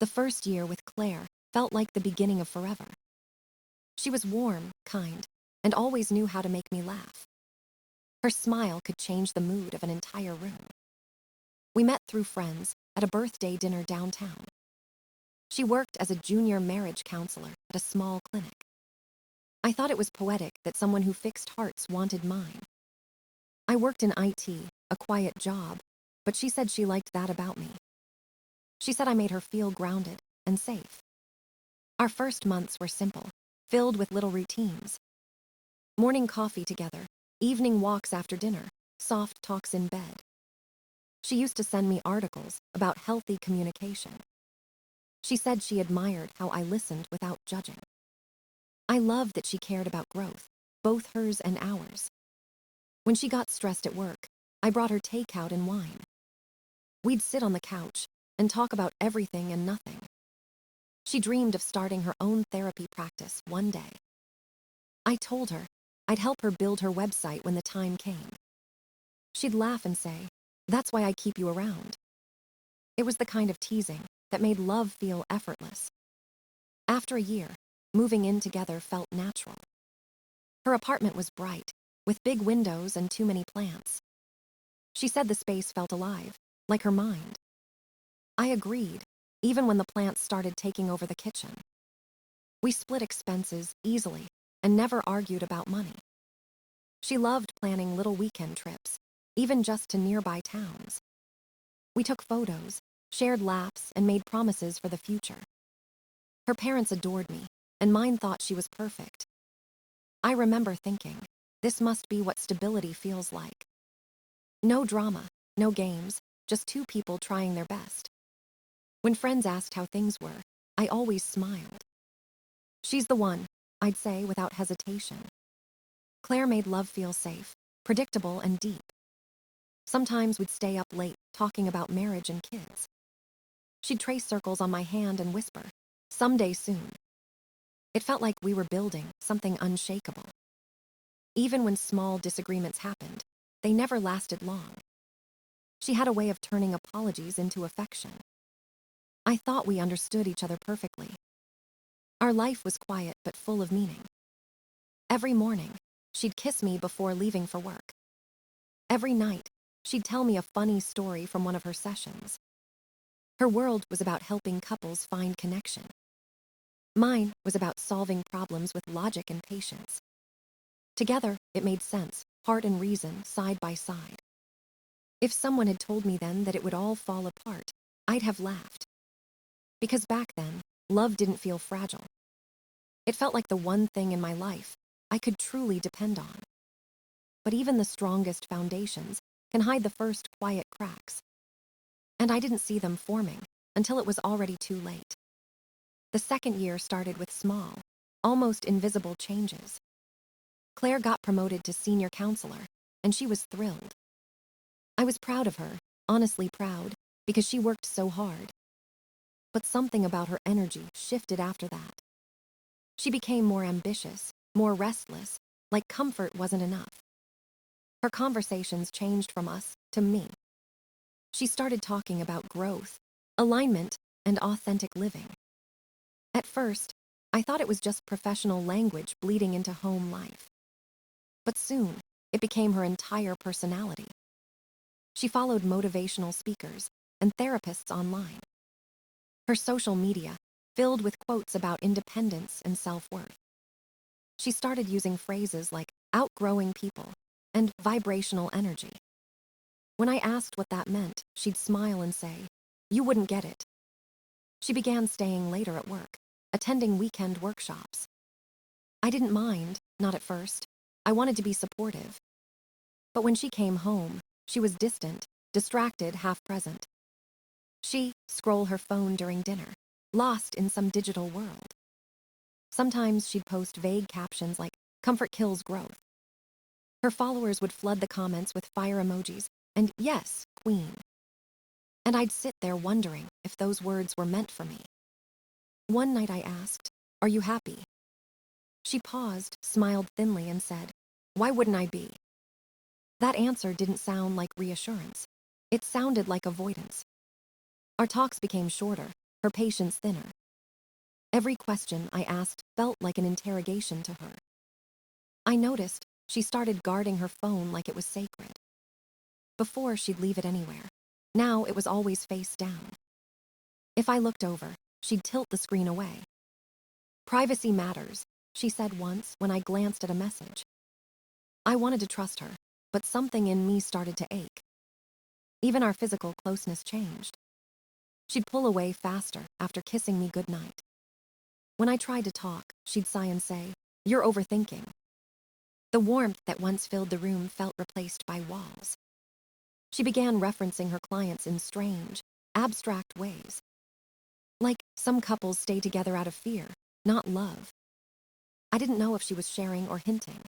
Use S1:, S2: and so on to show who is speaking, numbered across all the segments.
S1: The first year with Claire felt like the beginning of forever. She was warm, kind, and always knew how to make me laugh. Her smile could change the mood of an entire room. We met through friends at a birthday dinner downtown. She worked as a junior marriage counselor at a small clinic. I thought it was poetic that someone who fixed hearts wanted mine. I worked in IT, a quiet job, but she said she liked that about me. She said I made her feel grounded and safe. Our first months were simple, filled with little routines. Morning coffee together, evening walks after dinner, soft talks in bed. She used to send me articles about healthy communication. She said she admired how I listened without judging. I loved that she cared about growth, both hers and ours. When she got stressed at work, I brought her takeout and wine. We'd sit on the couch and talk about everything and nothing. She dreamed of starting her own therapy practice one day. I told her I'd help her build her website when the time came. She'd laugh and say, "That's why I keep you around." It was the kind of teasing that made love feel effortless. After a year, moving in together felt natural. Her apartment was bright, with big windows and too many plants. She said the space felt alive, like her mind. I agreed, even when the plants started taking over the kitchen. We split expenses easily and never argued about money. She loved planning little weekend trips, even just to nearby towns. We took photos, shared laughs, and made promises for the future. Her parents adored me, and mine thought she was perfect. I remember thinking, this must be what stability feels like. No drama, no games, just two people trying their best. When friends asked how things were, I always smiled. "She's the one," I'd say without hesitation. Claire made love feel safe, predictable, and deep. Sometimes we'd stay up late talking about marriage and kids. She'd trace circles on my hand and whisper, "Someday soon." It felt like we were building something unshakable. Even when small disagreements happened, they never lasted long. She had a way of turning apologies into affection. I thought we understood each other perfectly. Our life was quiet but full of meaning. Every morning, she'd kiss me before leaving for work. Every night, she'd tell me a funny story from one of her sessions. Her world was about helping couples find connection. Mine was about solving problems with logic and patience. Together, it made sense, heart and reason side by side. If someone had told me then that it would all fall apart, I'd have laughed. Because back then, love didn't feel fragile. It felt like the one thing in my life I could truly depend on. But even the strongest foundations can hide the first quiet cracks. And I didn't see them forming until it was already too late. The second year started with small, almost invisible changes. Claire got promoted to senior counselor, and she was thrilled. I was proud of her, honestly proud, because she worked so hard. But something about her energy shifted after that. She became more ambitious, more restless, like comfort wasn't enough. Her conversations changed from us to me. She started talking about growth, alignment, and authentic living. At first, I thought it was just professional language bleeding into home life. But soon, it became her entire personality. She followed motivational speakers and therapists online. Her social media filled with quotes about independence and self-worth. She started using phrases like outgrowing people and vibrational energy. When I asked what that meant, she'd smile and say, "You wouldn't get it." She began staying later at work, attending weekend workshops. I didn't mind, not at first. I wanted to be supportive. But when she came home, she was distant, distracted, half present. She'd scroll her phone during dinner, lost in some digital world. Sometimes she'd post vague captions like, "Comfort kills growth." Her followers would flood the comments with fire emojis and "Yes, queen." And I'd sit there wondering if those words were meant for me. One night I asked, "Are you happy?" She paused, smiled thinly, and said, "Why wouldn't I be?" That answer didn't sound like reassurance. It sounded like avoidance. Our talks became shorter, her patience thinner. Every question I asked felt like an interrogation to her. I noticed she started guarding her phone like it was sacred. Before, she'd leave it anywhere. Now it was always face down. If I looked over, she'd tilt the screen away. "Privacy matters," she said once when I glanced at a message. I wanted to trust her, but something in me started to ache. Even our physical closeness changed. She'd pull away faster after kissing me goodnight. When I tried to talk, she'd sigh and say, "You're overthinking." The warmth that once filled the room felt replaced by walls. She began referencing her clients in strange, abstract ways. Like some couples stay together out of fear, not love. I didn't know if she was sharing or hinting.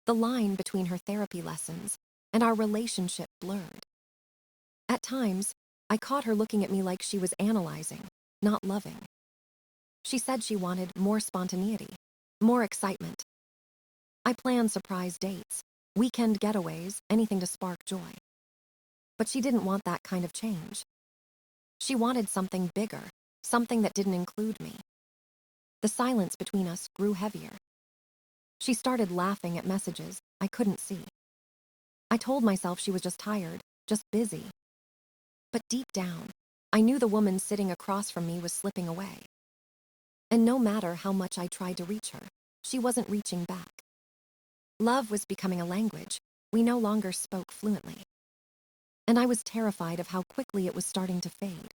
S1: The line between her therapy lessons and our relationship blurred. At times, I caught her looking at me like she was analyzing, not loving. She said she wanted more spontaneity, more excitement. I planned surprise dates, weekend getaways, anything to spark joy. But she didn't want that kind of change. She wanted something bigger, something that didn't include me. The silence between us grew heavier. She started laughing at messages I couldn't see. I told myself she was just tired, just busy. But deep down, I knew the woman sitting across from me was slipping away. And no matter how much I tried to reach her, she wasn't reaching back. Love was becoming a language we no longer spoke fluently. And I was terrified of how quickly it was starting to fade.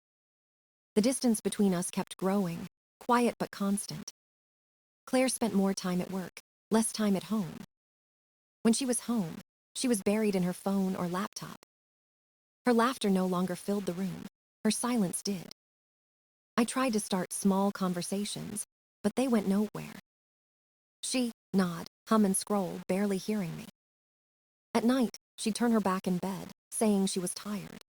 S1: The distance between us kept growing, quiet but constant. Claire spent more time at work, less time at home. When she was home, she was buried in her phone or laptop. Her laughter no longer filled the room, her silence did. I tried to start small conversations, but they went nowhere. She'd nod, hum and scroll, barely hearing me. At night, she'd turn her back in bed, saying she was tired.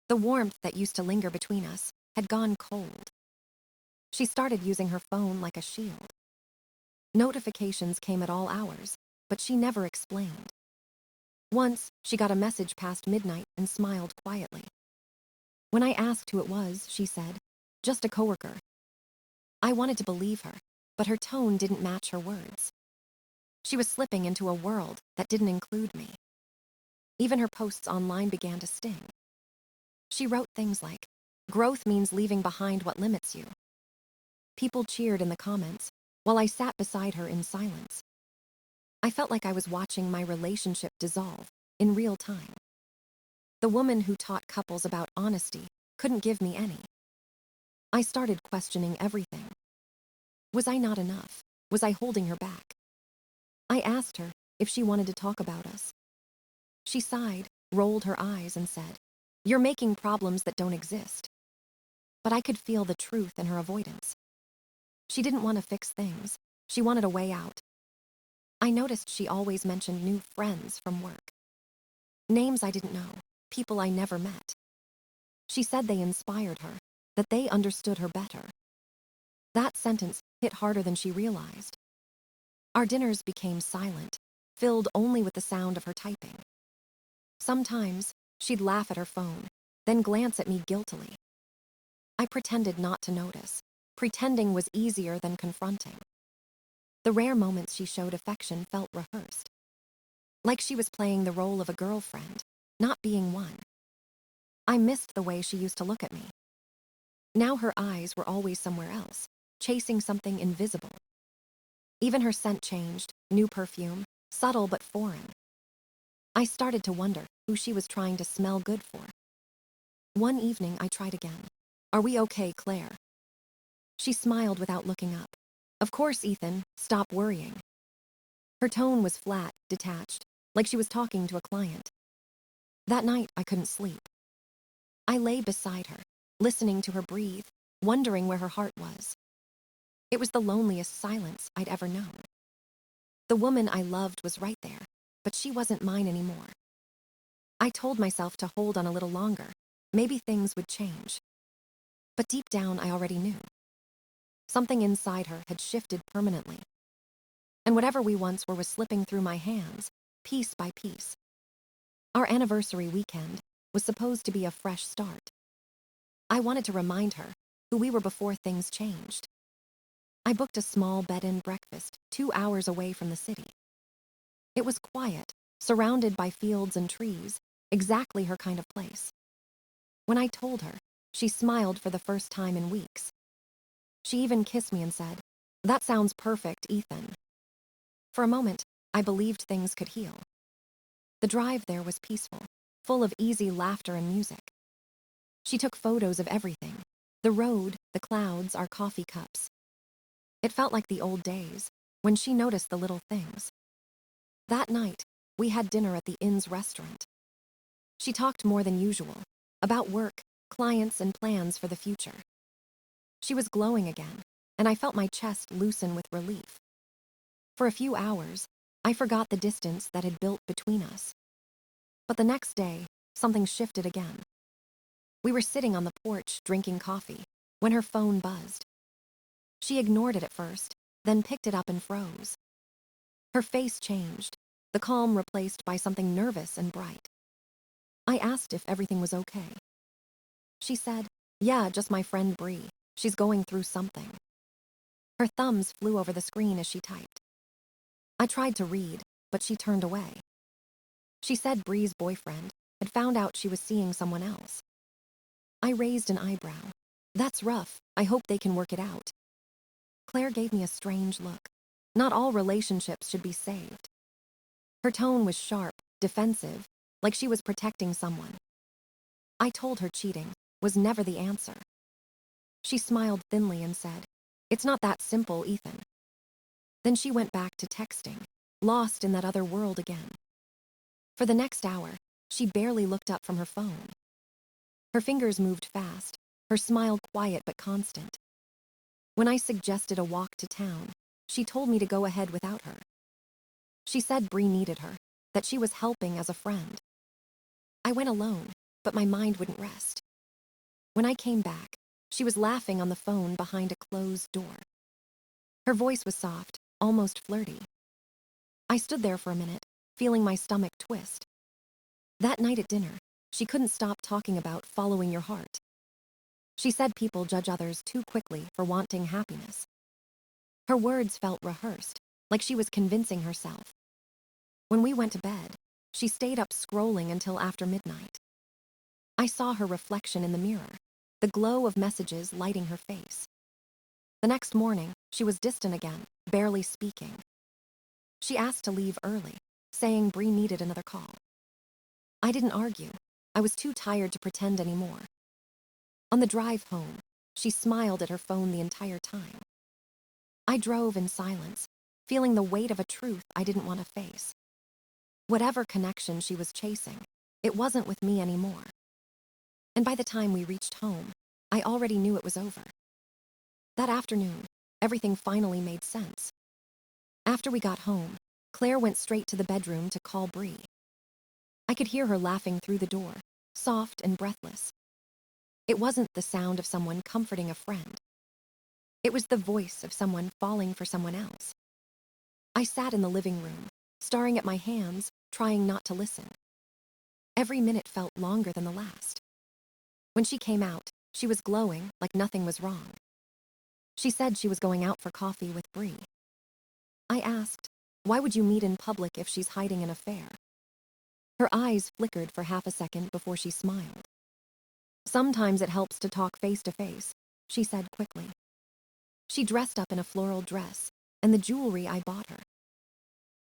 S1: The warmth that used to linger between us had gone cold. She started using her phone like a shield. Notifications came at all hours, but she never explained. Once, she got a message past midnight and smiled quietly. When I asked who it was, she said, "Just a coworker." I wanted to believe her, but her tone didn't match her words. She was slipping into a world that didn't include me. Even her posts online began to sting. She wrote things like, "Growth means leaving behind what limits you." People cheered in the comments, while I sat beside her in silence. I felt like I was watching my relationship dissolve in real time. The woman who taught couples about honesty couldn't give me any. I started questioning everything. Was I not enough? Was I holding her back? I asked her if she wanted to talk about us. She sighed, rolled her eyes, and said, "You're making problems that don't exist." But I could feel the truth in her avoidance. She didn't want to fix things. She wanted a way out. I noticed she always mentioned new friends from work. Names I didn't know, people I never met. She said they inspired her, that they understood her better. That sentence hit harder than she realized. Our dinners became silent, filled only with the sound of her typing. Sometimes, she'd laugh at her phone, then glance at me guiltily. I pretended not to notice. Pretending was easier than confronting. The rare moments she showed affection felt rehearsed. Like she was playing the role of a girlfriend, not being one. I missed the way she used to look at me. Now her eyes were always somewhere else, chasing something invisible. Even her scent changed, new perfume, subtle but foreign. I started to wonder who she was trying to smell good for. One evening I tried again. "Are we okay, Claire?" She smiled without looking up. "Of course, Ethan, stop worrying." Her tone was flat, detached, like she was talking to a client. That night I couldn't sleep. I lay beside her, listening to her breathe, wondering where her heart was. It was the loneliest silence I'd ever known. The woman I loved was right there, but she wasn't mine anymore. I told myself to hold on a little longer. Maybe things would change. But deep down I already knew. Something inside her had shifted permanently. And whatever we once were was slipping through my hands, piece by piece. Our anniversary weekend was supposed to be a fresh start. I wanted to remind her who we were before things changed. I booked a small bed-in breakfast 2 hours away from the city. It was quiet, surrounded by fields and trees, exactly her kind of place. When I told her, she smiled for the first time in weeks. She even kissed me and said, "That sounds perfect, Ethan." For a moment, I believed things could heal. The drive there was peaceful, full of easy laughter and music. She took photos of everything: the road, the clouds, our coffee cups. It felt like the old days, when she noticed the little things. That night, we had dinner at the inn's restaurant. She talked more than usual, about work, clients, and plans for the future. She was glowing again, and I felt my chest loosen with relief. For a few hours, I forgot the distance that had built between us. But the next day, something shifted again. We were sitting on the porch drinking coffee when her phone buzzed. She ignored it at first, then picked it up and froze. Her face changed, the calm replaced by something nervous and bright. I asked if everything was okay. She said, "Yeah, just my friend Bree. She's going through something." Her thumbs flew over the screen as she typed. I tried to read, but she turned away. She said Bree's boyfriend had found out she was seeing someone else. I raised an eyebrow. "That's rough. I hope they can work it out." Claire gave me a strange look. Not all relationships should be saved. Her tone was sharp, defensive, like she was protecting someone. I told her cheating was never the answer. She smiled thinly and said, "It's not that simple, Ethan." Then she went back to texting, lost in that other world again. For the next hour, she barely looked up from her phone. Her fingers moved fast, her smile quiet but constant. When I suggested a walk to town, she told me to go ahead without her. She said Bree needed her, that she was helping as a friend. I went alone, but my mind wouldn't rest. When I came back, she was laughing on the phone behind a closed door. Her voice was soft, almost flirty. I stood there for a minute, feeling my stomach twist. That night at dinner, she couldn't stop talking about following your heart. She said people judge others too quickly for wanting happiness. Her words felt rehearsed, like she was convincing herself. When we went to bed, she stayed up scrolling until after midnight. I saw her reflection in the mirror, the glow of messages lighting her face. The next morning, she was distant again, barely speaking. She asked to leave early, saying Bree needed another call. I didn't argue. I was too tired to pretend anymore. On the drive home, she smiled at her phone the entire time. I drove in silence, feeling the weight of a truth I didn't want to face. Whatever connection she was chasing, it wasn't with me anymore. And by the time we reached home, I already knew it was over. That afternoon, everything finally made sense. After we got home, Claire went straight to the bedroom to call Bree. I could hear her laughing through the door, soft and breathless. It wasn't the sound of someone comforting a friend. It was the voice of someone falling for someone else. I sat in the living room, staring at my hands, trying not to listen. Every minute felt longer than the last. When she came out, she was glowing like nothing was wrong. She said she was going out for coffee with Bree. I asked, "Why would you meet in public if she's hiding an affair?" Her eyes flickered for half a second before she smiled. "Sometimes it helps to talk face to face," she said quickly. She dressed up in a floral dress and the jewelry I bought her.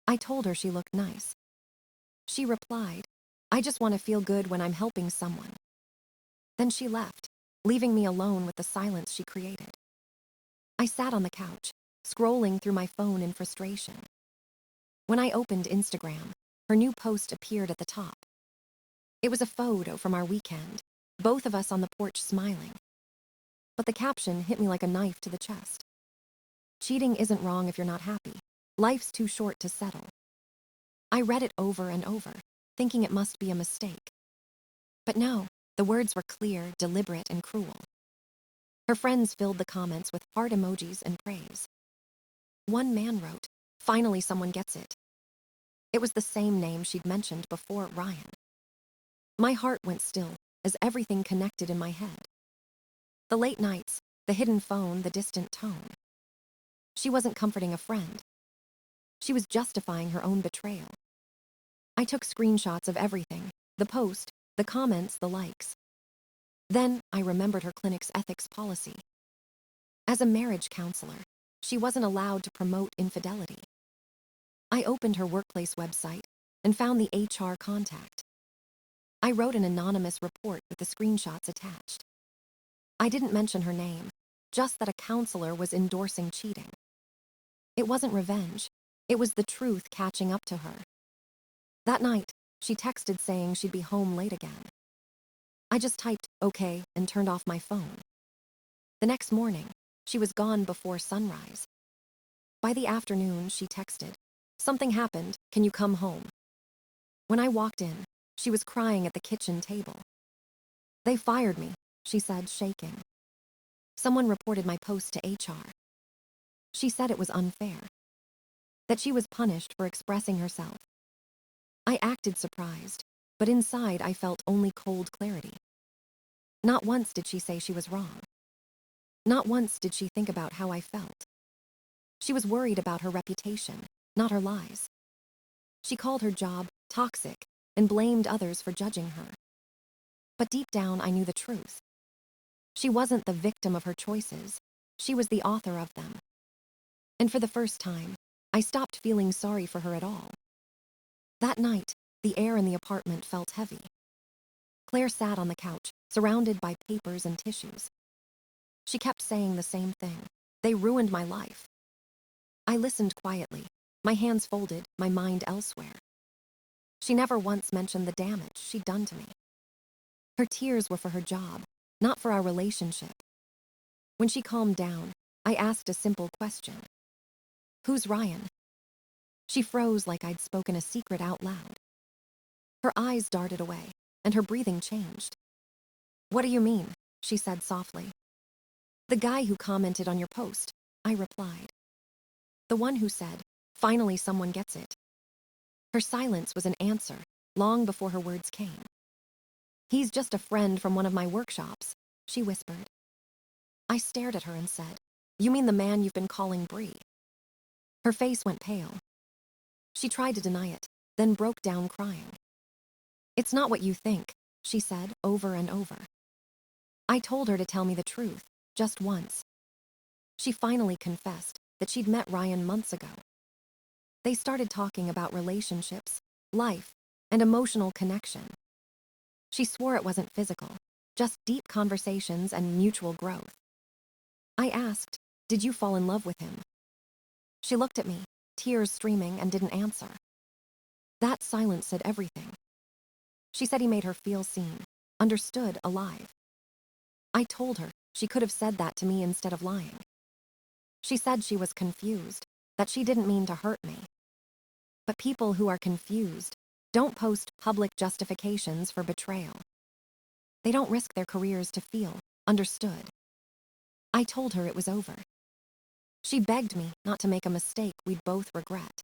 S1: I told her she looked nice. She replied, "I just want to feel good when I'm helping someone." Then she left, leaving me alone with the silence she created. I sat on the couch, scrolling through my phone in frustration. When I opened Instagram, her new post appeared at the top. It was a photo from our weekend, both of us on the porch smiling. But the caption hit me like a knife to the chest. "Cheating isn't wrong if you're not happy. Life's too short to settle." I read it over and over, thinking it must be a mistake. But no, the words were clear, deliberate, and cruel. Her friends filled the comments with heart emojis and praise. One man wrote, "Finally someone gets it." It was the same name she'd mentioned before, Ryan. My heart went still as everything connected in my head. The late nights, The hidden phone, the distant tone. She wasn't comforting a friend. She was justifying her own betrayal. I took screenshots of everything, the post, the comments, the likes. Then I remembered her clinic's ethics policy. As a marriage counselor, she wasn't allowed to promote infidelity. I opened her workplace website and found the HR contact. I wrote an anonymous report with the screenshots attached. I didn't mention her name, just that a counselor was endorsing cheating. It wasn't revenge. It was the truth catching up to her. That night, she texted saying she'd be home late again. I just typed, "Okay," and turned off my phone. The next morning, she was gone before sunrise. By the afternoon, she texted, "Something happened, can you come home?" When I walked in, she was crying at the kitchen table. "They fired me," she said, shaking. "Someone reported my post to HR. She said it was unfair, that she was punished for expressing herself." I acted surprised, but inside I felt only cold clarity. Not once did she say she was wrong. Not once did she think about how I felt. She was worried about her reputation, not her lies. She called her job toxic and blamed others for judging her. But deep down, I knew the truth. She wasn't the victim of her choices. She was the author of them. And for the first time, I stopped feeling sorry for her at all. That night, the air in the apartment felt heavy. Claire sat on the couch, surrounded by papers and tissues. She kept saying the same thing. "They ruined my life." I listened quietly, my hands folded, my mind elsewhere. She never once mentioned the damage she'd done to me. Her tears were for her job, not for our relationship. When she calmed down, I asked a simple question. "Who's Ryan?" She froze like I'd spoken a secret out loud. Her eyes darted away, and her breathing changed. "What do you mean?" she said softly. "The guy who commented on your post," I replied. "The one who said, 'Finally someone gets it.'" Her silence was an answer, long before her words came. "He's just a friend from one of my workshops," she whispered. I stared at her and said, "You mean the man you've been calling Bree?" Her face went pale. She tried to deny it, then broke down crying. "It's not what you think," she said over and over. I told her to tell me the truth, just once. She finally confessed that she'd met Ryan months ago. They started talking about relationships, life, and emotional connection. She swore it wasn't physical, just deep conversations and mutual growth. I asked, "Did you fall in love with him?" She looked at me, tears streaming, and didn't answer. That silence said everything. She said he made her feel seen, understood, alive. I told her she could have said that to me instead of lying. She said she was confused, that she didn't mean to hurt me. But people who are confused don't post public justifications for betrayal. They don't risk their careers to feel understood. I told her it was over. She begged me not to make a mistake we'd both regret.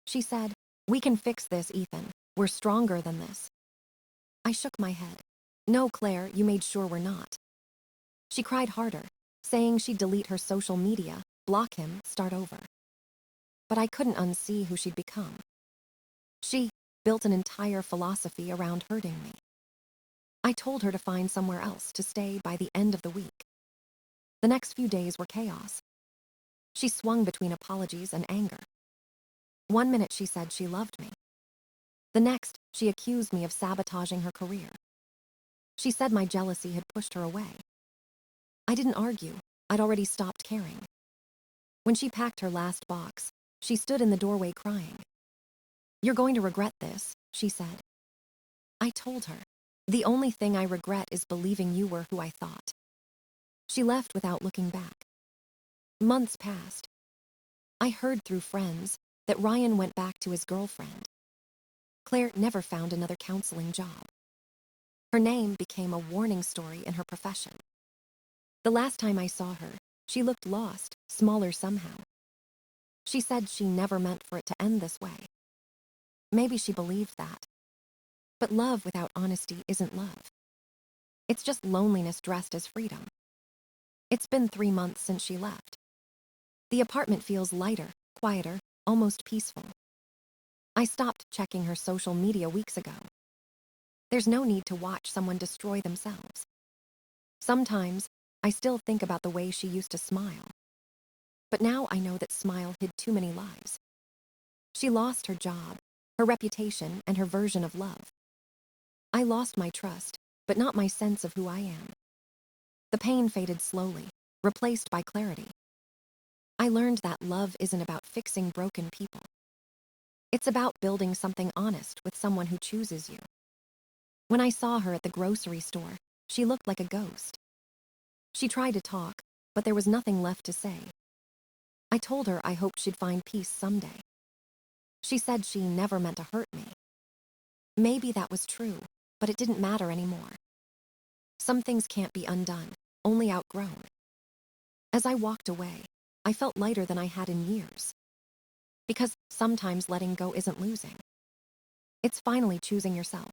S1: She said, "We can fix this, Ethan. We're stronger than this." I shook my head. "No, Claire, you made sure we're not." She cried harder, saying she'd delete her social media, block him, start over. But I couldn't unsee who she'd become. She built an entire philosophy around hurting me. I told her to find somewhere else to stay by the end of the week. The next few days were chaos. She swung between apologies and anger. One minute she said she loved me. The next, she accused me of sabotaging her career. She said my jealousy had pushed her away. I didn't argue. I'd already stopped caring. When she packed her last box, she stood in the doorway crying. "You're going to regret this," she said. I told her, "The only thing I regret is believing you were who I thought." She left without looking back. Months passed. I heard through friends that Ryan went back to his girlfriend. Claire never found another counseling job. Her name became a warning story in her profession. The last time I saw her, she looked lost, smaller somehow. She said she never meant for it to end this way. Maybe she believed that. But love without honesty isn't love. It's just loneliness dressed as freedom. It's been 3 months since she left. The apartment feels lighter, quieter, almost peaceful. I stopped checking her social media weeks ago. There's no need to watch someone destroy themselves. Sometimes, I still think about the way she used to smile. But now I know that smile hid too many lies. She lost her job, her reputation, and her version of love. I lost my trust, but not my sense of who I am. The pain faded slowly, replaced by clarity. I learned that love isn't about fixing broken people. It's about building something honest with someone who chooses you. When I saw her at the grocery store, she looked like a ghost. She tried to talk, but there was nothing left to say. I told her I hoped she'd find peace someday. She said she never meant to hurt me. Maybe that was true, but it didn't matter anymore. Some things can't be undone, only outgrown. As I walked away, I felt lighter than I had in years. Because sometimes letting go isn't losing. It's finally choosing yourself.